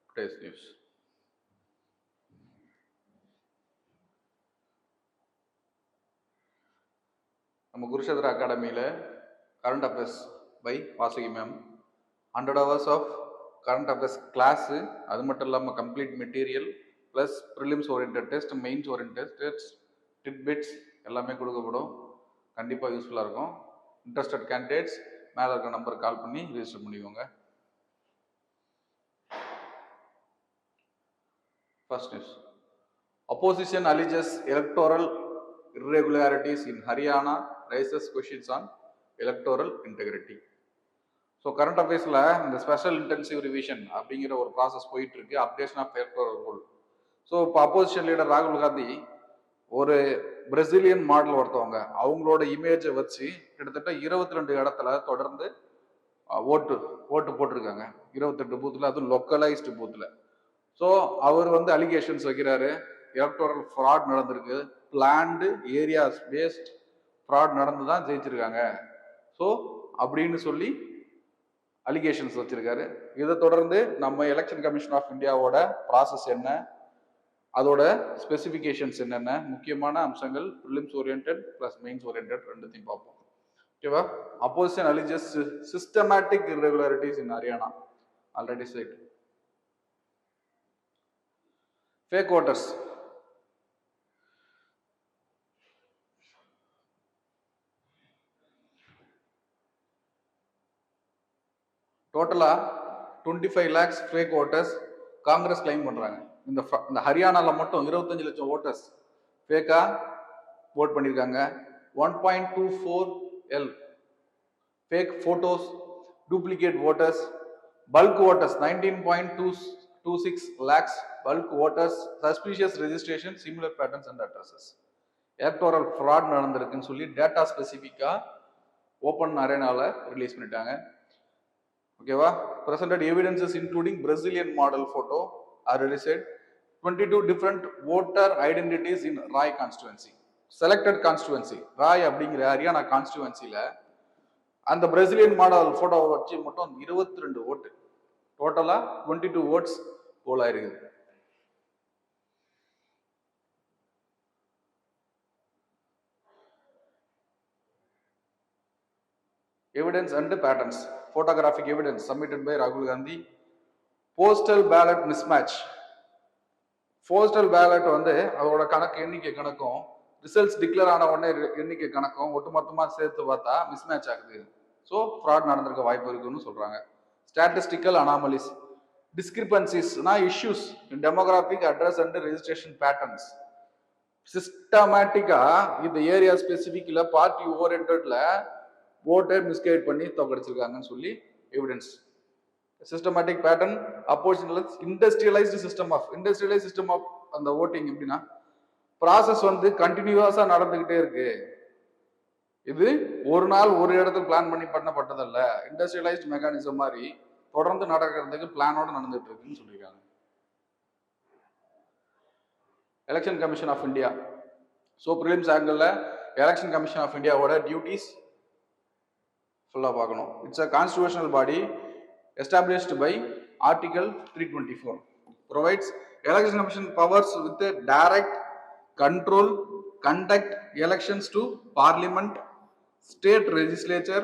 today's news. நம்ம குருஷேத்ரா அகாடமியில் current affairs by Vasuki ma'am 100 hours of current affairs class, அது மட்டும் இல்லாமல் complete material plus prelims orient test, mains orient test, titbits எல்லாமே கொடுக்கப்படும். கண்டிப்பாக யூஸ்ஃபுல்லாக இருக்கும். இன்ட்ரெஸ்டட் கேண்டிடேட்ஸ் மேலே இருக்க நம்பருக்கு கால் பண்ணி ரிஜிஸ்டர் பண்ணிக்கோங்க. First news. Opposition alleges electoral irregularities in Haryana, raises questions on electoral integrity. So current அஃபேர்ஸில் இந்த ஸ்பெஷல் இன்டென்சிவ் ரிவிஷன் அப்படிங்கிற ஒரு ப்ராசஸ் போயிட்டு இருக்கு, updation of electoral rule. So இப்போ அப்போசிஷன் லீடர் ராகுல் காந்தி ஒரு பிரசிலியன் மாடல் ஒருத்தவங்க அவங்களோட இமேஜை வச்சு கிட்டத்தட்ட 22 இடத்துல தொடர்ந்து ஓட்டு போட்டிருக்காங்க. 28 பூத்தில், அதுவும் லொக்கலைஸ்டு பூத்தில். ஸோ அவர் வந்து அலிகேஷன்ஸ் வைக்கிறாரு, எலக்டோரல் ஃப்ராட் நடந்திருக்கு, பிளான்டு ஏரியாஸ் பேஸ்ட் ஃப்ராட் நடந்து தான் ஜெயிச்சிருக்காங்க ஸோ அப்படின்னு சொல்லி அலிகேஷன்ஸ் வச்சிருக்காரு. இதை தொடர்ந்து நம்ம எலெக்ஷன் கமிஷன் ஆஃப் இந்தியாவோட ப்ராசஸ் என்ன, அதோட ஸ்பெசிஃபிகேஷன்ஸ் என்னென்ன, முக்கியமான அம்சங்கள் prelims orient plus mains orient ரெண்டுத்தையும் பார்ப்போம். ஓகேவா? Opposition alleges systematic irregularities in Haryana, already set. Fake voters. டோட்டலா 25 lakhs fake voters Congress claim பண்றாங்க. இந்த ஹரியானால மட்டும் 25 லட்சம் ஓட்டர்ஸ் ஃபேக்கா ஓட் பண்ணிருக்காங்க. 1.24 L fake photos, duplicate voters, bulk voters 19.26 lakhs bulk voters, suspicious registration, similar patterns and addresses. Electoral fraud நடந்திருக்குன்னு சொல்லி data ஸ்பெசிஃபிக்கா open அரேனால release பண்ணிட்டாங்க. ஓகேவா? presented evidences including Brazilian model photo, already said. 22 different voter identities in Rai constituency. Selected constituency Rai அப்படிங்கிற ஹரியானா கான்ஸ்டிடுவன்சில அந்த Brazilian model போட்டோவை வச்சு மட்டும் 22 ஓட்டு, டோட்டலா 22 votes போல் ஆயிருக்குது. Evidence and patterns. Photographic evidence submitted by Rahul Gandhi. Postal ballot mismatch. Postal ballot வந்து அதோட எண்ணிக்கை கணக்கும் ரிசல்ட்ஸ் டிக்ளேர் ஆன உடனே எண்ணிக்கை கணக்கும் ஒட்டுமொத்தமா சேர்த்து பார்த்தா மிஸ்மேட்ச் ஆகுது. ஸோ ஃப்ராட் நடந்திருக்க வாய்ப்பு இருக்குன்னு சொல்றாங்க. Statistical anomalies. டிஸ்கிரிபன்சிஸ்னா issues in demographic address and registration patterns. சிஸ்டமேட்டிக்கா இந்த ஏரியா ஸ்பெசிபிக்ல பார்ட்டி ஓரியன்ட்ல ஓட்டை மிஸ்கைட் பண்ணி தோக்கடிச்சிருக்காங்கன்னு சொல்லி evidence. Systematic pattern oppositional industrialised system of அந்த ஓட்டிங் எப்படின்னா ப்ராசஸ் வந்து கண்டினியூஸா நடந்துகிட்டே இருக்கு. இது ஒரு நாள் ஒரு இடத்துல பிளான் பண்ணி பண்ணப்பட்டதல்ல, இண்டஸ்ட்ரியலைஸ்டு மெக்கானிசம் மாதிரி தொடர்ந்து நடக்கிறதுக்கு பிளானோட நடந்துட்டு இருக்குன்னு சொல்லியிருக்காங்க. Election commission of India. So prelims angle election commission of இந்தியாவோட டியூட்டிஸ் ஃபுல்லாக பார்க்கணும். It's a constitutional body established by Article 324. Provides election commission powers with a direct control, conduct elections to parliament, state legislature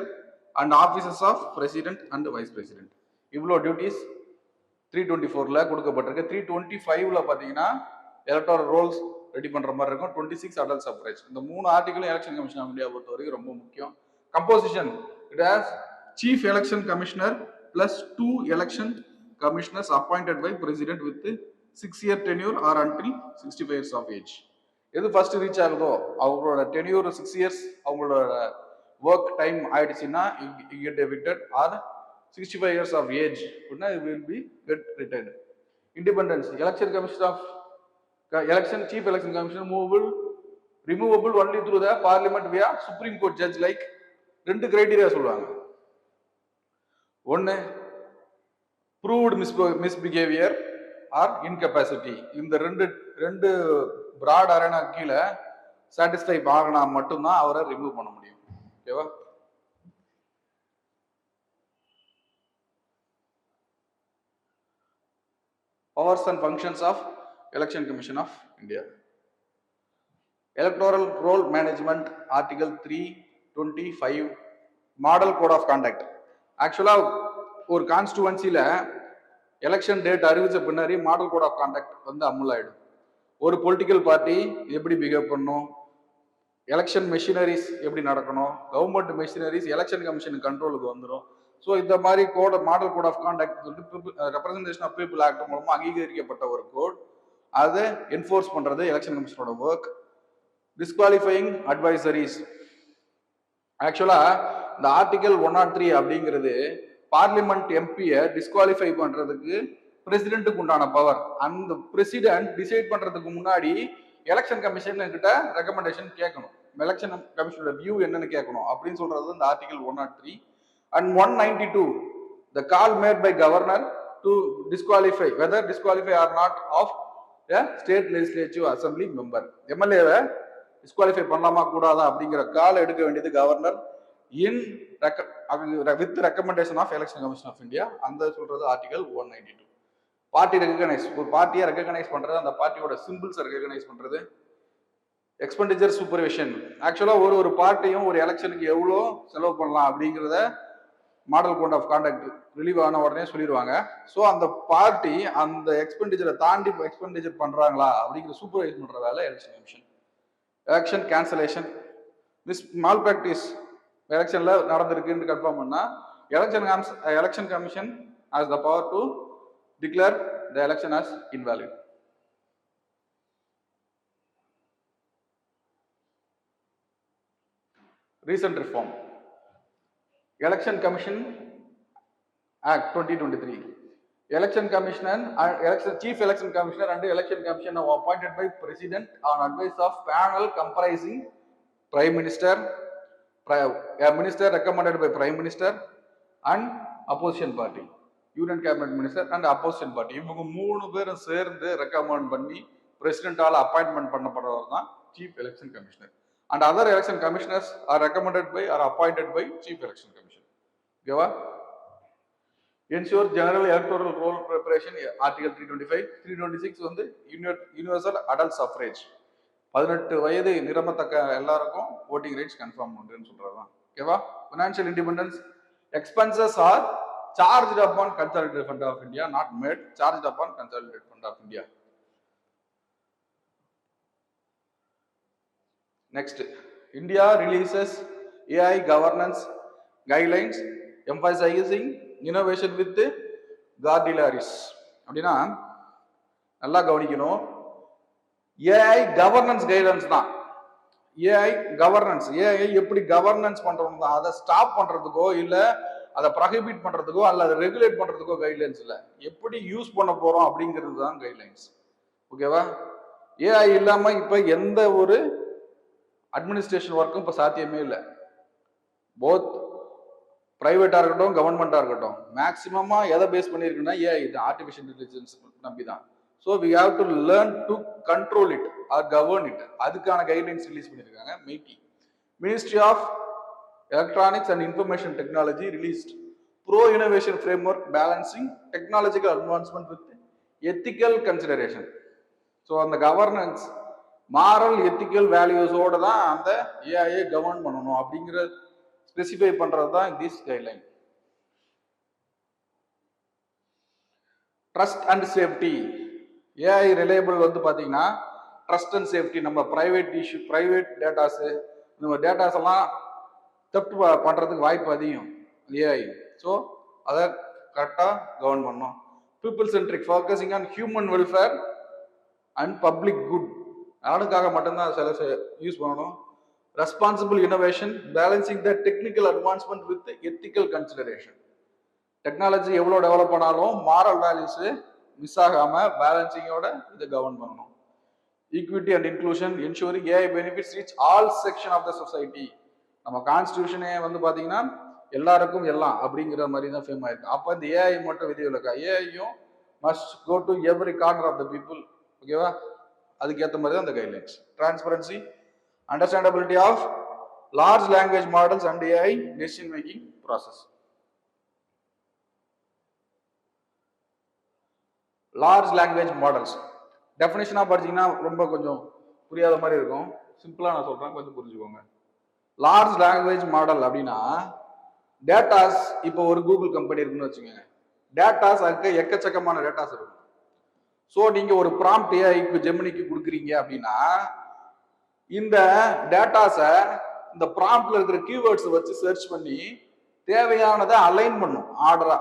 and offices of president and vice president. இவ்வளோ duties 324ல கொடுக்கப்பட்டிருக்கு. 325ல பார்த்தீங்கன்னா electoral Rolle's ready பண்ற மாதிரி இருக்கும். 26 adult suffrage. இந்த 3 ஆர்டிகலும் election commission of India பொறுத்த வரைக்கும் ரொம்ப முக்கியம். Composition. It has chief election commissioner plus 2 election commissioners appointed by president with 6-year tenure or until 65 years of age. எது ஃபர்ஸ்ட் ரீச் ஆகுதோ அவங்களோட டென்யூர் 6 years, அவங்களோட ஒர்க் டைம் ஆயிடுச்சுன்னா you get evicted, or 65 years of age அப்படின்னா you will be get retired. Independence. Election commission of chief election commissioner removable only through the parliament via Supreme Court judge. Like 2 criteria சொல்லுவாங்க. ஒன்னு proved misbehaviour R incapacity. இந்த ரெண்டு Brad arena கீழே satisfy ஆகினா மட்டும்தான் அவரை remove பண்ண முடியும். ஓகேவா? Powers and functions of Election Commission of India. Electoral roll management, Article 325, Model Code of Conduct. ஆக்சுவலாக ஒரு கான்ஸ்டுவன்சியில் எலெக்ஷன் டேட் அறிவிச்ச பின்னாடி மாடல் கோட் ஆஃப் கான்டக்ட் வந்து அமுலாயிடும். ஒரு பொலிட்டிக்கல் பார்ட்டி எப்படி பிஹேவ் பண்ணும், எலெக்ஷன் மெஷினரிஸ் எப்படி நடக்கணும், கவர்மெண்ட் மெஷினரிஸ் எலெக்ஷன் கமிஷன் கண்ட்ரோலுக்கு வந்துடும். ஸோ இந்த மாதிரி model code of conduct representation of people act மூலமா அங்கீகரிக்கப்பட்ட ஒரு கோட். அதை என்ஃபோர்ஸ் பண்றது எலெக்ஷன் கமிஷனோட ஒர்க். Disqualifying advisories. ஆக்சுவலா இந்த ஆர்டிகல் 103 அப்படிங்கிறது பார்லிமெண்ட் எம்பியை டிஸ்குவாலிஃபை பண்றதுக்கு பிரசிடென்ட்டுக்கு உண்டான பவர். அந்த பிரசிடென்ட் டிசைட் பண்றதுக்கு முன்னாடி எலெக்ஷன் கமிஷன் கிட்ட ரெக்கமெண்டேஷன் கேட்கணும், எலெக்ஷன் கமிஷனோட வியூ என்னன்னு கேட்கணும் அப்படின்னு சொல்றது இந்த article 103. And 192, the call made by governor to disqualify, whether disqualify or not, of a state legislative assembly member. MLA disqualify பண்ணலாமா கூடாதா அப்படிங்கிற கால் எடுக்க வேண்டியது governor with recommendation of election commission of India. அந்த சொல்றது ஆர்டிகல் 192. பார்ட்டி ரெகனைஸ், ஒரு பார்ட்டியை recognise பண்றது, அந்த பார்ட்டியோட சிம்பிள்ஸை ரெகனைஸ் பண்றது. Expenditure supervision. ஆக்சுவலா ஒரு பார்ட்டியும் ஒரு எலெக்ஷனுக்கு எவ்வளோ செலவு பண்ணலாம் அப்படிங்கிறத model code of conduct relieve ஆன உடனே சொல்லிடுவாங்க. ஸோ அந்த பார்ட்டி அந்த எக்ஸ்பெண்டிச்சரை தாண்டி எக்ஸ்பெண்டிச்சர் பண்றாங்களா அப்படிங்கிற சூப்பர்வைஸ் பண்ற வேலை election commission. Election cancellation. Miss mall practice எலெக்ஷன்ல நடந்திருக்குன்னு கன்ஃபார்ம் பண்ணா election commission has the power to declare the election as invalid. Recent reform. Election Commission Act 2023. Election Commissioner and Chief Election Commissioner and Election Commission are appointed by President on advice of panel comprising Prime Minister, a minister recommended by Prime Minister and opposition party, Union Cabinet Minister and opposition party. இவங்க மூணு பேரும் சேர்ந்து recommend பண்ணி பிரசிடென்டால appointment பண்ணப்படுறவர் தான் Chief Election Commissioner. And other election commissioners are recommended by or appointed by Chief Election Commission. Okay, ensure general electoral roll preparation, Article 325. 326 வந்து universal adult suffrage. 18 வயது நிரம்பத்தக்க எல்லாருக்கும் voting rights confirm பண்ணுன்னு சொல்றதுதான். ஓகேவா? Financial independence. Expenses are charged upon Consolidated Fund of India, not made charged upon Consolidated Fund of India. Next, India releases AI governance guidelines emphasizing innovation with guardrails. அப்படின்னா நல்லா கவனிக்கணும். AI governance guidelines தான். AI governance, AI எப்படி governance பண்றோம் தான். அதை stop பண்றதுக்கோ இல்ல அதை ப்ரொஹிபிட் பண்றதுக்கோ அல்ல அதை ரெகுலேட் பண்றதுக்கோ கைட்லைன்ஸ் இல்லை, எப்படி யூஸ் பண்ண போறோம் அப்படிங்கிறது தான் கைட்லைன்ஸ். ஓகேவா? AI இல்லாம இப்ப எந்த ஒரு அட்மினிஸ்ட்ரேஷன் ஒர்க்கும் இப்போ சாத்தியமே இல்லை. போத் பிரைவேட்டா இருக்கட்டும் கவர்மெண்டா இருக்கட்டும் மேக்சிமமா எதை பேஸ் பண்ணியிருக்குன்னா ஏஐ இது ஆர்டிஃபிஷியல் இன்டெலிஜென்ஸ் நம்பி தான். So we have to learn to control it or govern it. அதுக்கான கைட்லைன்ஸ் ரிலீஸ் பண்ணியிருக்காங்க. MeitY ministry of electronics and information technology released pro innovation framework balancing technological advancement with ethical consideration. So அந்த governance moral ethical வேல்யூஸோட தான் அந்த ஏஐயை govern பண்ணணும் அப்படிங்கிற specify பண்றது தான் this guideline. Trust and safety. AI reliable வந்து பாத்தீங்கன்னா ட்ரஸ்ட் அண்ட் சேஃப்டி. நம்ம பிரைவேட் டேட்டாஸ், நம்ம டேட்டாஸ் எல்லாம் தெஃப்ட் பண்றதுக்கு வாய்ப்பு அதிகம் ஏஐ. ஸோ அதை கரெக்டா கவர்ன் பண்ணணும். People centric, focusing on human welfare and public good. நாடுக்காக மட்டும்தான் சில யூஸ் பண்ணணும். Responsible innovation, balancing the technical advancement with ethical consideration. Technology எவ்வளோ டெவலப் பண்ணாலும் மாரல் வேல்யூஸ் மிஸ் ஆகாம பேலன்சிங்கோட இதை கவர்ன் பண்ணணும். Equity and inclusion, ensuring AI benefits reach all section of the society. நம்ம கான்ஸ்டிடியூஷனே வந்து பாத்தீங்கன்னா எல்லாருக்கும் எல்லாம் அப்படிங்கிற மாதிரி தான் ஃபேம் ஆயிருக்கு. அப்போ இந்த ஏஐ மட்டும் விதிவிலக்கா? ஏஐயும் must go to every corner of the people. ஓகேவா? அதுக்கேற்ற மாதிரி தான் அந்த guidelines. Transparency, understandability of large language models and AI decision making process. Large language models டெஃபினேஷனாக படிச்சிங்கன்னா ரொம்ப கொஞ்சம் புரியாத மாதிரி இருக்கும். சிம்பிளாக நான் சொல்கிறேன், கொஞ்சம் புரிஞ்சுக்கோங்க. லார்ஜ் லாங்குவேஜ் மாடல் அப்படின்னா டேட்டாஸ், இப்போ ஒரு கூகுள் கம்பெனி இருக்குன்னு வச்சுக்கோங்க, டேட்டாஸ் அதுக்கு எக்கச்சக்கமான டேட்டாஸ் இருக்கும். ஸோ நீங்க ஒரு ப்ராம்ப்ட் ஏஐக்கு ஜெமினிக்கு கொடுக்குறீங்க அப்படின்னா இந்த டேட்டாஸை இந்த ப்ராம்ப்ட்ல இருக்கிற கீவேர்ட்ஸ் வச்சு சர்ச் பண்ணி தேவையானதை அலைன் பண்ணும் ஆர்டரா.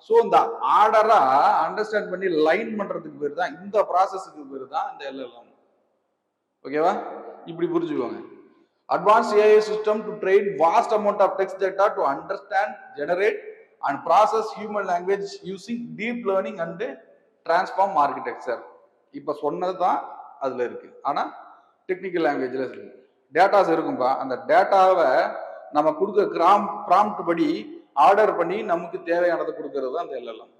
ஸோ இந்த ஆர்டரா அண்டர்ஸ்டாண்ட் பண்ணி லைன் பண்றதுக்கு பேர் தான், இந்த ப்ராசஸுக்கு பேர் தான் இந்த எல்எல்எம். ஓகேவா? இப்படி புரிஞ்சுக்கோங்க. Advanced AI system to train vast amount of text data to understand, generate and process human language using deep learning and transform architecture. இப்ப சொன்னது தான் அதுல இருக்கு. ஆனா டெக்னிக்கல் லாங்குவேஜ்ல இருக்கு. டேட்டாஸ் இருக்கும்பா, அந்த டேட்டாவை நம்ம கொடுக்க ப்ராம்ப்ட் படி ஆர்டர் பண்ணி நமக்கு தேவையானதை கொடுக்கறது தான் அந்த எல்எல்எம்.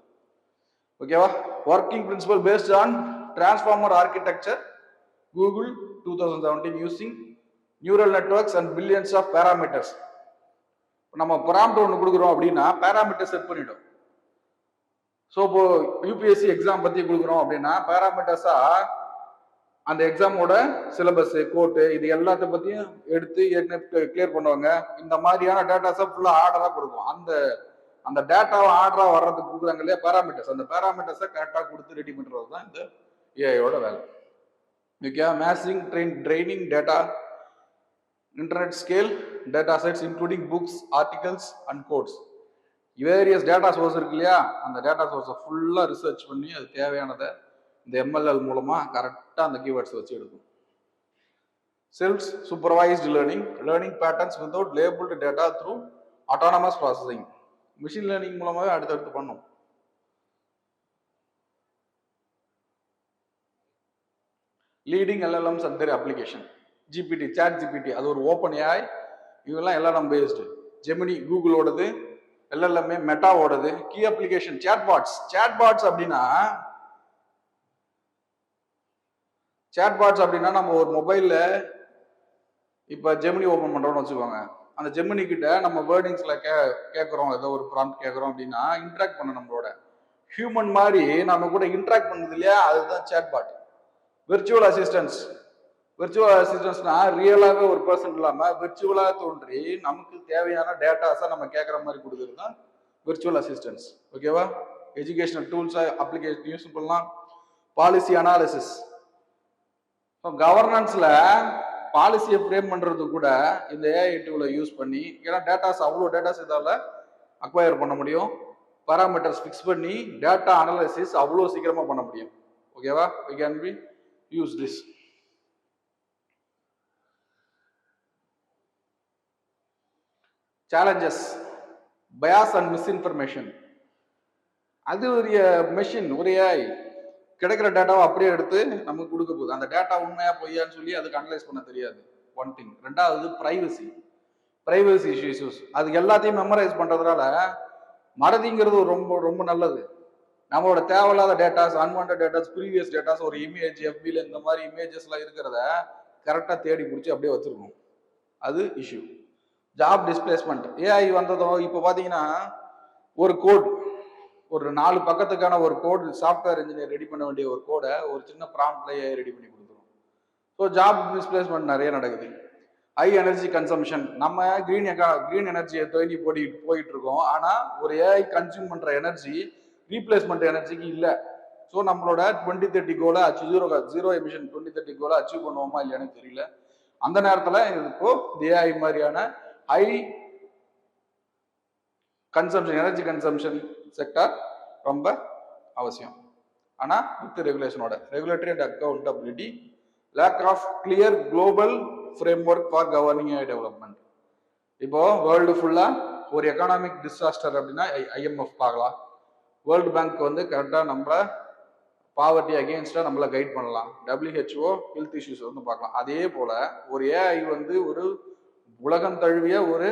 ஓகேவா? Working principle based on transformer architecture, Google 2017 using neural networks and billions of parameters. நம்ம ப்ராம்ப்ட் ஒன்று கொடுக்குறோம் அப்படின்னா பேராமீட்டர் செட் பண்ணிடும். ஸோ இப்போ யூபிஎஸ்சி எக்ஸாம் பத்தி கொடுக்குறோம் அப்படின்னா பேராமீட்டர்ஸா அந்த எக்ஸாமோட சிலபஸ், கோட்டு, இது எல்லாத்த பத்தியும் எடுத்து கிளியர் பண்ணுவாங்க. இந்த மாதிரியான டேட்டாஸை ஃபுல்லா ஆர்டரா கொடுக்கும். அந்த டேட்டாவை ஆர்டரா வர்றதுக்கு கொடுக்குறாங்க இல்லையா பேராமீட்டர்ஸ், அந்த பேராமீட்டர்ஸை கரெக்டாக கொடுத்து ரெடி பண்றது தான் இந்த ஏஐயோட வேலை. Okay, matching training data, internet scale data sets including books, articles and codes. various data source இருக்கு இல்லையா, அந்த டேட்டா சோர்ஸை ஃபுல்லா ரிசர்ச் பண்ணி அது தேவையானதை இந்த எம்எல்எல் மூலமா கரெக்டா அந்த கீவேர்ட்ஸ் வச்சு எடுக்கும். Self supervised learning patterns without labelled data through autonomous processing. Machine learning மூலமாவே அடுத்தடுத்து பண்ணும். Leading LLMs and their application. GPT, chat GPT, அது ஒரு ஓப்பன் ஏஐ. இவெல்லாம் எல்எல்எம் பேஸ்டு. ஜெமினி கூகுளோடது, எல்எல்எம்ஏ மெட்டாவோடது. கீ அப்ளிகேஷன் சேட்பாட்ஸ் அப்படின்னா நம்ம ஒரு மொபைல்ல இப்ப ஜெமினி ஓபன் பண்றோம்னு வச்சுக்கோங்க. அந்த ஜெமினி கிட்ட நம்ம வேர்டிங்ஸ்ல கேட்கறோம், ஏதோ ஒரு ப்ராம்ப்ட் கேட்கறோம் அப்படின்னா இன்ட்ராக்ட் பண்ண நம்மளோட ஹியூமன் மாதிரி நம்ம கூட இன்ட்ராக்ட் பண்ணது இல்லையா, அதுதான் சேட்பாட். விர்ச்சுவல் அசிஸ்டன்ஸ்னா ரியலாகவே ஒரு பர்சன் இல்லாம விர்ச்சுவலா தோன்றி நமக்கு தேவையான டேட்டாஸை நம்ம கேட்குற மாதிரி கொடுக்குறது தான் விர்ச்சுவல் அசிஸ்டன்ஸ். ஓகேவா? எஜுகேஷனல் டூல்ஸ் அப்ளிகேஷன் யூஸ் பண்ணலாம். பாலிசி அனாலிசிஸ், கவர்னன்ஸ்ல பாலிசியை ஃப்ரேம் பண்றது கூட இந்த ஏஐ டூலை யூஸ் பண்ணி, ஏன்னா டேட்டாஸ் அவ்வளோ டேட்டாஸ் இதால அக்வயர் பண்ண முடியும். பாராமீட்டர்ஸ் ஃபிக்ஸ் பண்ணி டேட்டா அனாலிசிஸ் அவ்வளோ சீக்கிரமா பண்ண முடியும். ஓகேவா? we can be use this. Challenges, bias and misinformation. அது ஒரு மெஷின், ஒரு ஏஐ கிடைக்கிற டேட்டாவை அப்படியே எடுத்து நமக்கு கொடுக்க போகுது. அந்த டேட்டா உண்மையா பொய்யான்னு சொல்லி அதுக்கு அனலைஸ் பண்ண தெரியாது. One thing. ரெண்டாவது பிரைவசி இஷ்யூஸ். அதுக்கு எல்லாத்தையும் மெமரைஸ் பண்றதுனால மறதிங்கிறது ரொம்ப ரொம்ப நல்லது. நம்மளோட தேவையில்லாத datas, unwanted datas, previous datas, ஒரு இமேஜ் எஃபில இந்த மாதிரி இமேஜஸ்லாம் இருக்கிறத கரெக்டாக தேடி பிடிச்சி அப்படியே வச்சிருக்கணும். அது இஷ்யூ. Job displacement. ஏஐ வந்ததும் இப்போ பார்த்தீங்கன்னா ஒரு கோட், ஒரு 4 பக்கத்துக்கான ஒரு கோட் சாஃப்ட்வேர் இன்ஜினியர் ரெடி பண்ண வேண்டிய ஒரு கோடை ஒரு சின்ன ப்ராம்ப்ட்ல ஏஐ ரெடி பண்ணி கொடுத்துரும். ஸோ ஜாப் டிஸ்பிளேஸ்மெண்ட் நிறைய நடக்குது. High energy consumption. நம்ம கிரீன் எனர்ஜியை தேடி போயிட்டு இருக்கோம். ஆனால் ஒரு ஏஐ கன்சியூம் பண்ற எனர்ஜி ரீப்ளேஸ்மெண்ட் எனர்ஜிக்கு இல்லை. ஸோ நம்மளோட 2030 கோலை ஜீரோ எமிஷன் 2030 கோலை அச்சீவ் பண்ணுவோமா இல்லையான்னு தெரியல. அந்த நேரத்தில் இப்போ ஏஐ மாதிரியான high consumption, energy consumption sector ரொம்ப அவசியம். ஆனால் வித் ரெகுலேஷனோட, regulatory and accountability, lack of clear global framework for governing AI development. இப்போ வேர்ல்டு ஃபுல்லா ஒரு எக்கனாமிக் டிசாஸ்டர் அப்படின்னா ஐஎம்எஃப் பார்க்கலாம். வேர்ல்டு பேங்க் வந்து கரெக்டாக நம்மள பாவர்ட்டி அகெயின்ஸ்டா நம்மளை கைட் பண்ணலாம். WHO ஹெல்த் இஷ்யூஸ் வந்து பார்க்கலாம். அதே போல ஒரு ஏஐ வந்து ஒரு உலகம் தழுவிய ஒரு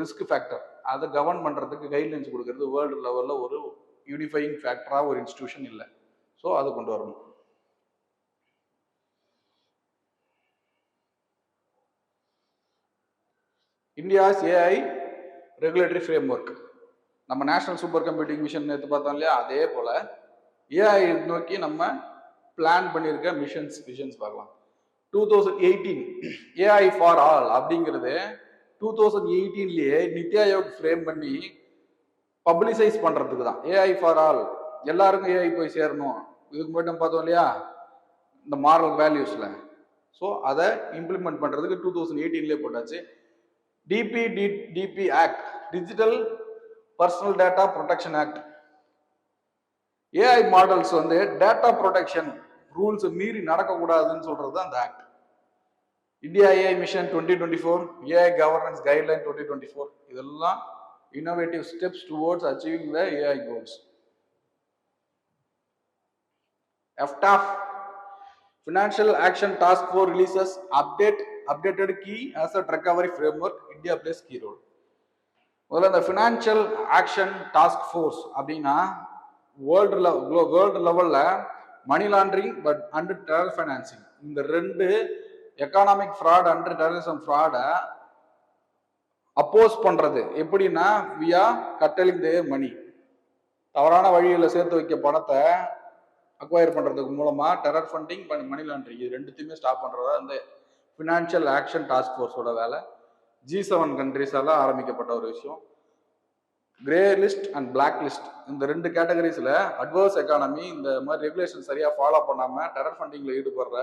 ரிஸ்க் ஃபேக்டர். அதை கவர்ன் பண்றதுக்கு கைட்லைன்ஸ் கொடுக்கறது வேர்ல்டு லெவல்ல ஒரு யூனிஃபைங் ஃபேக்டரா ஒரு இன்ஸ்டிடியூஷன் இல்லை. ஸோ அதை கொண்டு வரணும். India's AI regulatory frame work. நம்ம நேஷனல் சூப்பர் கம்ப்யூட்டிங் மிஷன் நேற்று பார்த்தோம் இல்லையா, அதே போல ஏஐ நோக்கி நம்ம பிளான் பண்ணியிருக்க விஷன்ஸ் பார்க்கலாம். 2018 ஏஐ ஃபார் ஆல் அப்படிங்கிறது 2018லயே நித்தி ஆயோக் ஃப்ரேம் பண்ணி பப்ளிசைஸ் பண்றதுக்கு தான். ஏஐ ஃபார் ஆல், எல்லாருக்கும் ஏஐ போய் சேரணும். இதுக்கு மட்டும் பார்த்தோம் இல்லையா இந்த மாரல் வேல்யூஸ்ல. ஸோ அதை இம்ப்ளிமெண்ட் பண்றதுக்கு 2018லயே போட்டாச்சு. DP act, digital personal data protection act. AI models வந்து டேட்டா ப்ரொடெக்ஷன் ரூல்ஸ் மீறி நடக்கக்கூடாதுன்னு சொல்றது அந்த act. India AI mission 2024, AI governance guideline 2024, இதெல்லாம் innovative steps towards achieving the AI goals. FTAF, Financial Action Task Force releases updated key asset recovery framework. India plays key role. முதல்ல இந்த financial action task force அப்படின்னா world லெவல்ல money laundering but and terror financing, இந்த ரெண்டு economic fraud and terrorism ஃப்ராடை oppose பண்றது எப்படின்னா வியா கட்டலிங் தேர் மணி, தவறான வழியில் சேர்த்து வைக்க பணத்தை அக்வயர் பண்றதுக்கு மூலமா டெரர் ஃபண்டிங் மணி லாண்டரிங், இது ரெண்டுத்தையுமே ஸ்டாப் பண்றதா இந்த ஃபினான்ஷியல் ஆக்ஷன் டாஸ்க் ஃபோர்ஸோட வேலை. G7 கண்ட்ரிஸால ஆரம்பிக்கப்பட்ட ஒரு விஷயம். Grey list and black list, இந்த ரெண்டு கேட்டகரிஸ்ல அட்வர்ஸ் எக்கானமி இந்த மாதிரி ரெகுலேஷன் சரியா ஃபாலோ பண்ணாம டெரர் ஃபண்டிங்ல ஈடுபடுற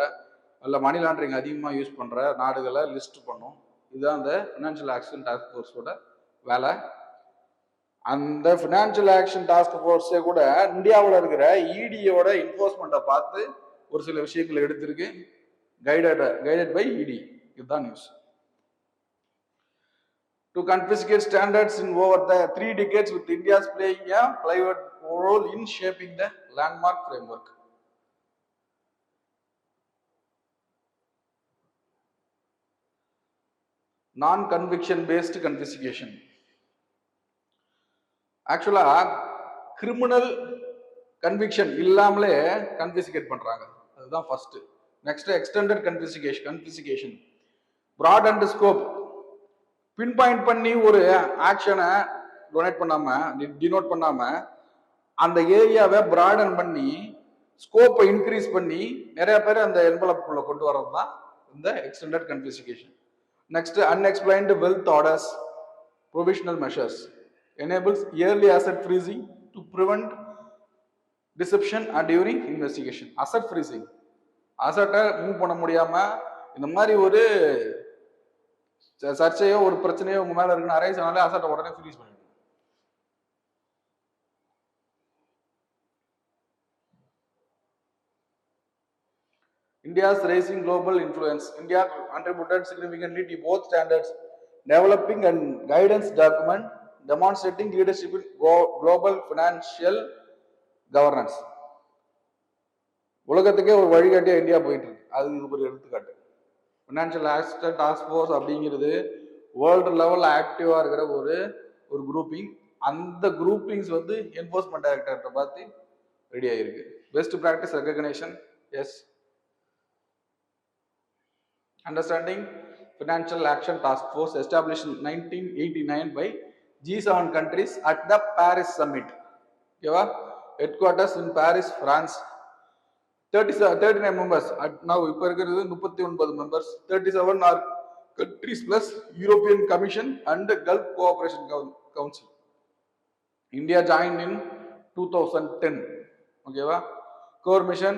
அல்ல மணி லாண்டரிங் அதிகமாக யூஸ் பண்ற நாடுகளை லிஸ்ட் பண்ணும். இதுதான் இந்த ஃபினான்ஷியல் ஆக்ஷன் டாஸ்க் ஃபோர்ஸோட வேலை. அந்த ஃபினான்ஷியல் ஆக்ஷன் டாஸ்க் ஃபோர்ஸே கூட இந்தியாவில் இருக்கிற இடியோட என்ஃபோர்ஸ்மெண்ட்டை பார்த்து ஒரு சில விஷயங்கள் எடுத்திருக்கு, கைடட் பை இடி. இதுதான் news. To confiscate standards in over the 3 decades, with India's playing a pivotal role in shaping the landmark framework. Non-conviction based confiscation. Actually, criminal conviction இல்லாமலே confiscate பண்றாங்க. அதுதான் first. Next, extended confiscation. Broad and scope. Pin point பண்ணி ஒரு ஆக்ஷனை denote பண்ணாம அந்த ஏரியாவை Braden பண்ணி ஸ்கோப்பை increase பண்ணி நிறைய பேர் அந்த என்வலப்புக்குள்ள கொண்டு வர்றது தான் இந்த extended confiscation. Next, unexplained wealth orders, provisional measures enables early asset freezing to prevent deception and during investigation. Asset freezing, அசட்டை மூவ் பண்ண முடியாம இந்த மாதிரி ஒரு சர்ச்சையோ ஒரு பிரச்சனையோ உங்க மேல இருக்குன்னு அரைஸ் ஆனாலே அசட்டை உடனே ஃப்ரீஸ் பண்ணிடுங்க. India's rising global influence. India contributed significantly to both standards developing and guidance document demonstrating leadership in global financial governance. உலகத்துக்கே ஒரு வழிகாட்டியா இந்தியா போயிட்டு இருக்கு. அது இது ஒரு எடுத்துக்காட்டு. ஃபினான்ஷியல் ஆக்ஷன் டாஸ்க் ஃபோர்ஸ் அப்படிங்கிறது வேர்ல்டு லெவலில் ஆக்டிவாக இருக்கிற ஒரு குரூப்பிங். அந்த குரூப்பிங்ஸ் வந்து என்ஃபோர்ஸ்மெண்ட் டைரக்டர்கிட்ட பார்த்து ரெடி ஆகிருக்கு. Best practice recognition. Yes, understanding financial action task force established in 1989 by G7 countries at the Paris summit. ஓகேவா? ஹெட்குவார்ட்டர்ஸ் இன் பாரிஸ், பிரான்ஸ். 39 members now. இப்போ இருக்கிறது 39 members. 37 are countries plus European Commission and Gulf Cooperation Council. India joined in 2010. ஓகேவா? Core mission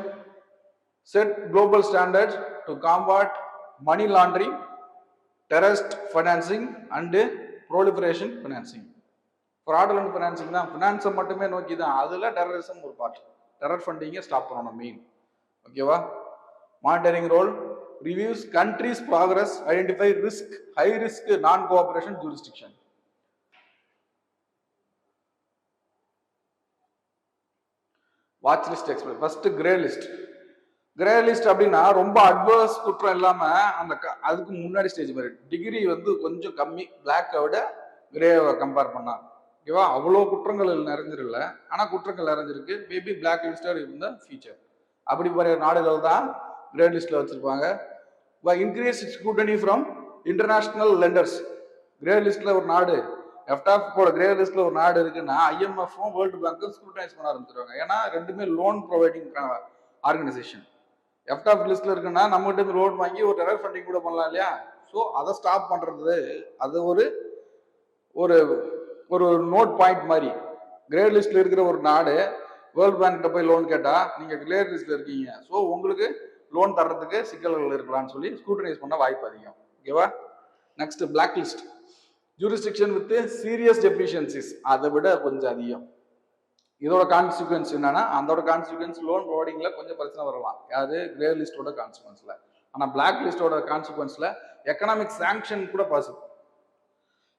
set global standards to combat money laundering, terrorist financing and proliferation financing. fraudulent financing தான் ஃபினான்ஸை மட்டுமே நோக்கி தான். அதுல terrorism ஒரு part. Terror ஃபண்டிங்கை stop பண்ணணும் main. ஓகேவா? Monitoring role, reviews countries progress, identify risk, high risk non cooperation jurisdiction. Watch list explain. First grey list. Grey list அப்படின்னா ரொம்ப அட்வர்ஸ் குற்றம் இல்லாம அந்த அதுக்கு முன்னாடி ஸ்டேஜ் மாதிரி டிகிரி வந்து கொஞ்சம் கம்மி, பிளாக்கை விட கிரேவை கம்பேர் பண்ணா. ஓகேவா? அவ்வளோ குற்றங்கள் நிறைஞ்சிருல, ஆனா குற்றங்கள் நிறைஞ்சிருக்கு. மேபி பிளாக் லிஸ்டர் இருந்த ஃபீச்சர். அப்படி போகிற நாடுகள் தான் கிரே லிஸ்ட்ல வச்சிருப்பாங்க. Increase scrutiny from international lenders. Grey லிஸ்ட்ல ஒரு நாடு எஃப்டாப் கூட கிரே லிஸ்ட்ல ஒரு நாடு இருக்குன்னா ஐஎம்எஃப்பும் வேர்ல்டு பேங்க்கும் ஸ்க்ரூட்டனைஸ் பண்ண ஆரம்பிச்சிருவாங்க. ஏன்னா ரெண்டுமே லோன் ப்ரொவைடிங் ஆர்கனைசேஷன். எஃப்டாப் லிஸ்ட்ல இருக்குன்னா நம்மகிட்ட இருந்து லோன் வாங்கி ஒரு டெரர் ஃபண்டிங் கூட பண்ணலாம் இல்லையா? ஸோ அதை ஸ்டாப் பண்றது அது ஒரு ஒரு ஒரு நோட் பாயிண்ட் மாதிரி. கிரே லிஸ்ட்ல இருக்கிற ஒரு நாடு வேர்ல்டு பேங்க்கிட்ட போய் லோன் கேட்டா நீங்க கிரே லிஸ்ட்ல இருக்கீங்க, ஸோ உங்களுக்கு லோன் தர்றதுக்கு சிக்கல்கள் இருக்கலாம்னு சொல்லி ஸ்க்ரூட்டனைஸ் பண்ண வாய்ப்பு அதிகம். ஓகேவா? Next black list, jurisdiction with serious deficiencies, அதை விட கொஞ்சம் அதிகம். இதோட கான்சிக்வன்ஸ் என்னன்னா அதோட கான்சிக்வன்ஸ் லோன் ப்ரொவைடிங்ல கொஞ்சம் பிரச்சனை வரலாம். யாரு? கிரே லிஸ்டோட கான்சிக்வன்ஸ்ல. ஆனா பிளாக் லிஸ்டோட கான்சிக்வன்ஸ்ல எக்கனாமிக் சாங்ஷன் கூட பாசிபிள்.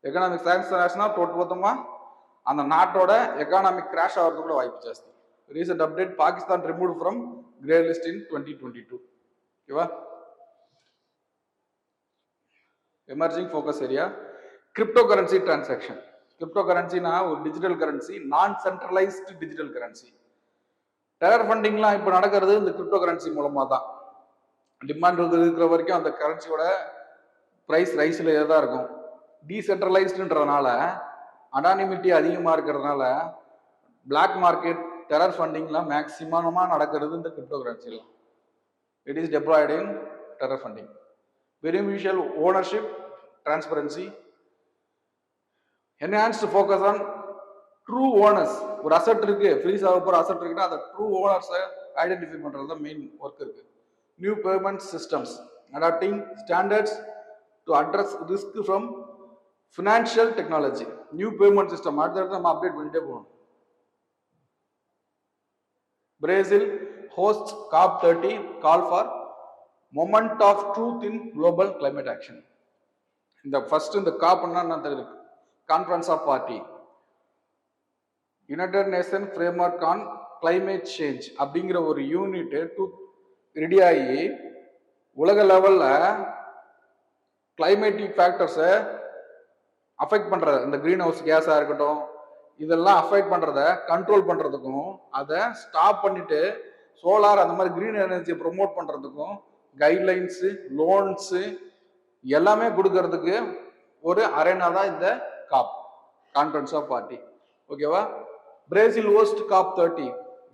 எக்கனாமிக் சாங்ஷன் மொத்தமா அந்த நாட்டோட எக்கானாமிக் கிராஷ் ஆகிறது கூட வாய்ப்பு ஜாஸ்தி. Recent update, Pakistan remove from grey list in 2022. ஓகேவா? Emerging focus area, crypto currency transaction. Crypto கரன்சினா ஒரு digital currency, non centralised digital currency. Terror ஃபண்டிங்லாம் இப்போ நடக்கிறது இந்த கிரிப்டோ கரன்சி மூலமா தான். டிமாண்ட் இருக்கிற வரைக்கும் அந்த கரன்சியோட ப்ரைஸ் ரைஸ்ல தான் இருக்கும். டீசென்ட்ரலைஸ்டுன்றதுனால அனானிமிட்டி அதிகமாக இருக்கிறதுனால பிளாக் மார்க்கெட் டெரர் ஃபண்டிங்லாம் மேக்சிமமா நடக்கிறது இந்த கிரிப்டோ கரன்சியில். It is deployed in terror funding. Beneficial ownership, transparency, enhanced focus on true owners. ஒரு அசட் இருக்கு, ஃப்ரீஸ் ஆக போகிற அசட் இருக்குன்னா அதை ட்ரூ ஓனர்ஸை ஐடென்டிஃபை பண்ணுறது தான் மெயின் ஒர்க் இருக்கு. New payment systems, adapting standards to address risk from financial technology. New payment system அடுத்தடுத்து நம்ம அப்டேட் பண்ணிட்டே போகணும். Brazil hosts COP30 call for moment of truth in global climate action. இந்த first இந்த காப்னா என்ன தெரியுது? Conference of party, united nation framework on climate change அப்படிங்கிற ஒரு யூனிட் ரெடி ஆகி உலக லெவல்ல கிளைமேட்டிக் ஃபேக்டர்ஸை அஃபெக்ட் பண்றது, இந்த கிரீன் ஹவுஸ் கேஸா இருக்கட்டும், இதெல்லாம் அஃபெக்ட் பண்றத கண்ட்ரோல் பண்றதுக்கும் அதை ஸ்டாப் பண்ணிட்டு சோலார் அந்த மாதிரி கிரீன் எனர்ஜியை ப்ரொமோட் பண்றதுக்கும் கைட்லைன்ஸு, லோன்ஸு எல்லாமே கொடுக்கறதுக்கு ஒரு அரேனா தான் இந்த காப், கான்ஃபரன்ஸ் ஆஃப் பார்ட்டி. ஓகேவா? பிரேசில் ஹோஸ்ட் COP30,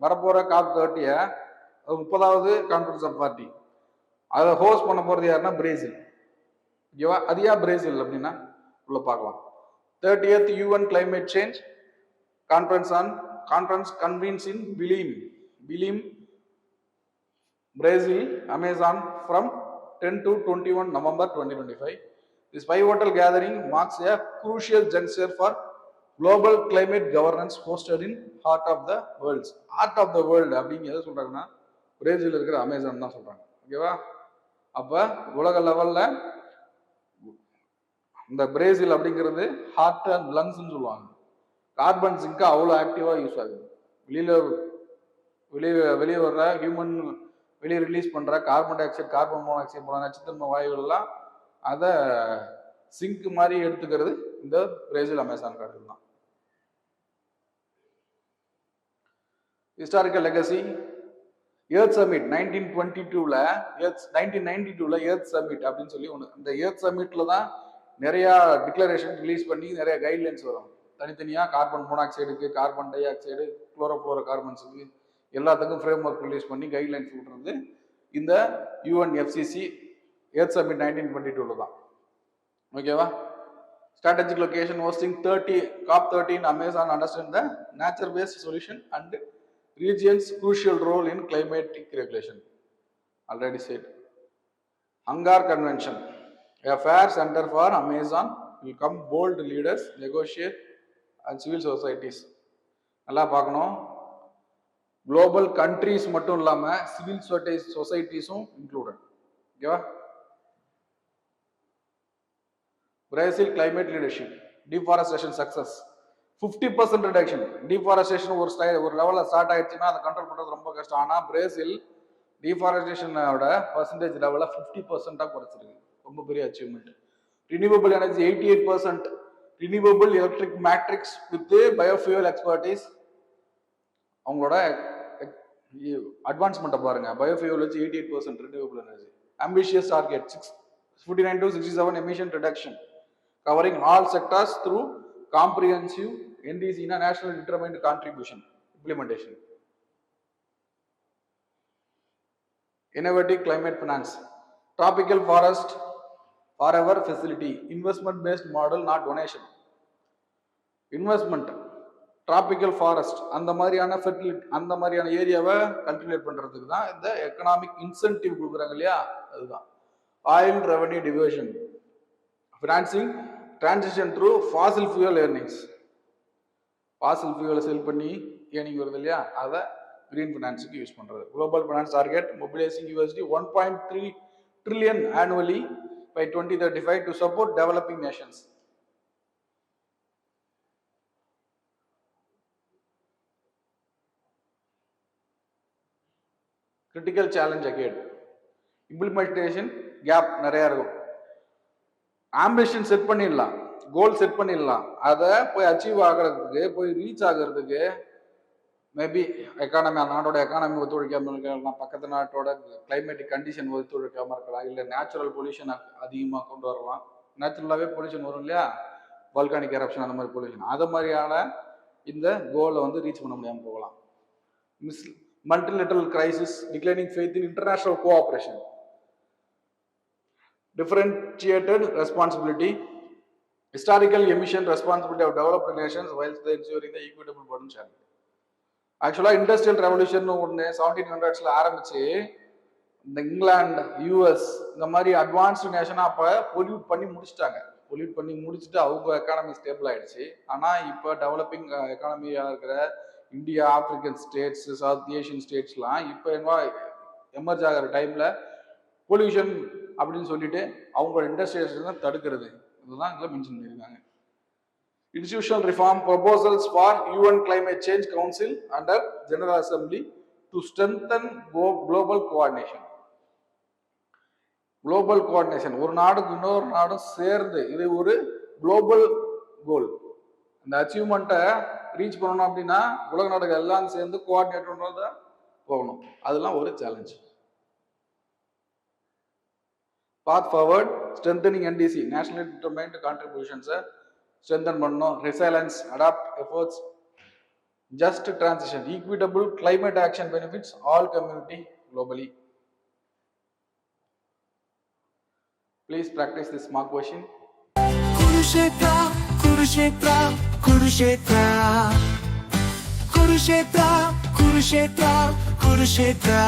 வரப்போற COP30 30வது கான்ஃபரன்ஸ் ஆஃப் பார்ட்டி. அதை ஹோஸ்ட் பண்ண போறது யாருன்னா பிரேசில். ஓகேவா? அது ஏன் பிரேசில் அப்படின்னா உள்ள பார்க்கலாம். 30th UN climate change conference convenes in Belém, Brazil, Amazon from 10 to 21 November 2025. This pivotal gathering marks a crucial juncture for global climate governance hosted in heart of the world. Heart of the world அப்படிங்க எதை சொல்றாங்கன்னா Brazil இருக்கிற Amazon தான் சொல்றாங்க. ஓகேவா? அப்ப உலக லெவல்ல இந்த பிரேசில் அப்படிங்கிறது ஹார்ட் அண்ட் லங்ஸ்ன்னு சொல்லுவாங்க. கார்பன் சிங்க் அவ்வளோ ஆக்டிவா யூஸ் ஆகுது. வெளியே வர்ற ஹியூமன் வெளியே ரிலீஸ் பண்ற carbon di oxide, carbon monoxide போல நச்சுத்தன்மை வாயுகள்லாம் அதை சிங்க் மாதிரி எடுத்துக்கிறது இந்த பிரேசில் அமேசான் காடுகள் தான். ஹிஸ்டாரிக்கல் லெகசி, எர்த் சமிட் 1922ல எர்த் சமிட் அப்படின்னு சொல்லி ஒன்று. அந்த எர்த் சமிட்ல தான் நிறைய டிக்ளரேஷன் ரிலீஸ் பண்ணி நிறைய கைட்லைன்ஸ் வரும். தனித்தனியாக கார்பன் மோனாக்சைடுக்கு, கார்பன் டை ஆக்சைடு, குளோரோஃப்ளோரோ கார்பன்ஸுக்கு எல்லாத்துக்கும் ஃப்ரேம் ஒர்க் ரிலீஸ் பண்ணி கைட்லைன்ஸ் விடுறது இந்த UNFCCC எர்த் சமிட் 1922ல தான். ஓகேவா? Strategic location hosting COP30 in Amazon, understand the nature-based solution and region's crucial role in climatic regulation. Already said. Hangar Convention, a fair center for Amazon will come bold leaders, negotiate and civil societies. நல்லா பார்க்கணும். Global countries மட்டும் இல்லாம civil சொசைட்டிஸும் included. ஓகேவா? Brazil climate leadership, deforestation success, 50% reduction. Deforestation ஒரு லெவலில் start ஆயிடுச்சுன்னா அதை control பண்றது ரொம்ப கஷ்டம். ஆனா பிரேசில் டிஃபாரஸ்டேஷனோட பர்சன்டேஜ் லெவலில் 50% குறைச்சிருக்கு. ரொம்ப பெரிய achievement. Renewable energy 88%, renewable electric matrix with biofuel expertise. அவங்களோட அட்வான்ஸ்மெண்ட்டை பாருங்க. பயோஃபியூல் வச்சு 88% renewable energy. Ambitious target 59 to 67 emission reduction, covering all sectors through comprehensive NDC na national determined contribution implementation. Innovative climate finance, tropical forest forever facility, investment based model, not donation. Investment tropical forest அந்த மாதிரியான fertility அந்த மாதிரியான ஏரியாவை cultivate பண்றதுக்கு தான் இந்த economic incentive கொடுக்குறாங்க இல்லையா, அதுதான். Oil revenue division, financing transition through fossil fuel earnings, fossil ஃபியூயலை செல் பண்ணி ஏர்னிங் வருது இல்லையா, அதை கிரீன் ஃபினான்ஸுக்கு யூஸ் பண்றது. Global finance target mobilising USD 1.3 trillion annually by 2035 to support developing nations. Critical challenge again, implementation gap நிறைய இருக்கும். Ambition set பண்ணிடலாம், கோல் செட் பண்ணிடலாம், அதை போய் அச்சீவ் ஆகிறதுக்கு போய் ரீச் ஆகிறதுக்கு மேபி எக்கானமி, நாட்டோட எக்கானமி ஒத்துழைக்காமல் இருக்கலாம், பக்கத்து நாட்டோட கிளைமேட்டிக் கண்டிஷன் ஒத்துழைக்காமல் இருக்கலாம், இல்லை நேச்சுரல் பொல்யூஷன் அதிகமாக கொண்டு வரலாம். நேச்சுரலாகவே பொல்யூஷன் வரும் இல்லையா, வால்கானிக் எரப்ஷன் அந்த மாதிரி பொல்யூஷன், அது மாதிரியான இந்த கோலை வந்து ரீச் பண்ண முடியாமல் போகலாம். multilateral crisis, declining faith in international cooperation, differentiated responsibility, historical emission responsibility of developed nations whilst they ensuring the equitable burden sharing. ஆக்சுவலாக இண்டஸ்ட்ரியல் ரெவல்யூஷன் ஒன்று 1700s ஆரம்பிச்சு இந்த இங்கிலாந்து, US இந்த மாதிரி அட்வான்ஸ்டு நேஷனாக அப்போ பொல்யூட் பண்ணி முடிச்சுட்டாங்க. பொல்யூட் பண்ணி முடிச்சுட்டு அவங்க எக்கானமி ஸ்டேபிள் ஆயிடுச்சு. ஆனால் இப்போ டெவலப்பிங் எக்கானமியாக இருக்கிற India, African states, south Asian ஸ்டேட்ஸ்லாம் இப்போ என்ன எமர்ஜ் ஆகிற டைமில் பொல்யூஷன் அப்படின்னு சொல்லிட்டு அவங்களோட இண்டஸ்ட்ரியேஷன் தடுக்கிறது, இதுதான் இதில் மென்ஷன் பண்ணியிருக்காங்க. Institutional reform proposals for UN Climate Change Council under General Assembly to strengthen global coordination. Global coordination, ஒரு நாடுக்கு இன்னொரு நாடும் சேர்ந்து, இது ஒரு குளோபல் கோல். இந்த அச்சீவ்மெண்ட்டை ரீச் பண்ணணும் அப்படின்னா உலக நாடுகள் எல்லாம் சேர்ந்து கோஆர்டினேட் பண்ணுறத போகணும், அதெல்லாம் ஒரு challenge. Path forward, strengthening NDC, national determined கான்ட்ரிபியூஷன்ஸை strengthen பண்ணணும், resilience, adapt efforts, just transition, equitable climate action benefits all community globally. Please practice this mark question. Kurukshetra, Kurukshetra, Kurukshetra, Kurukshetra, Kurukshetra, Kurukshetra.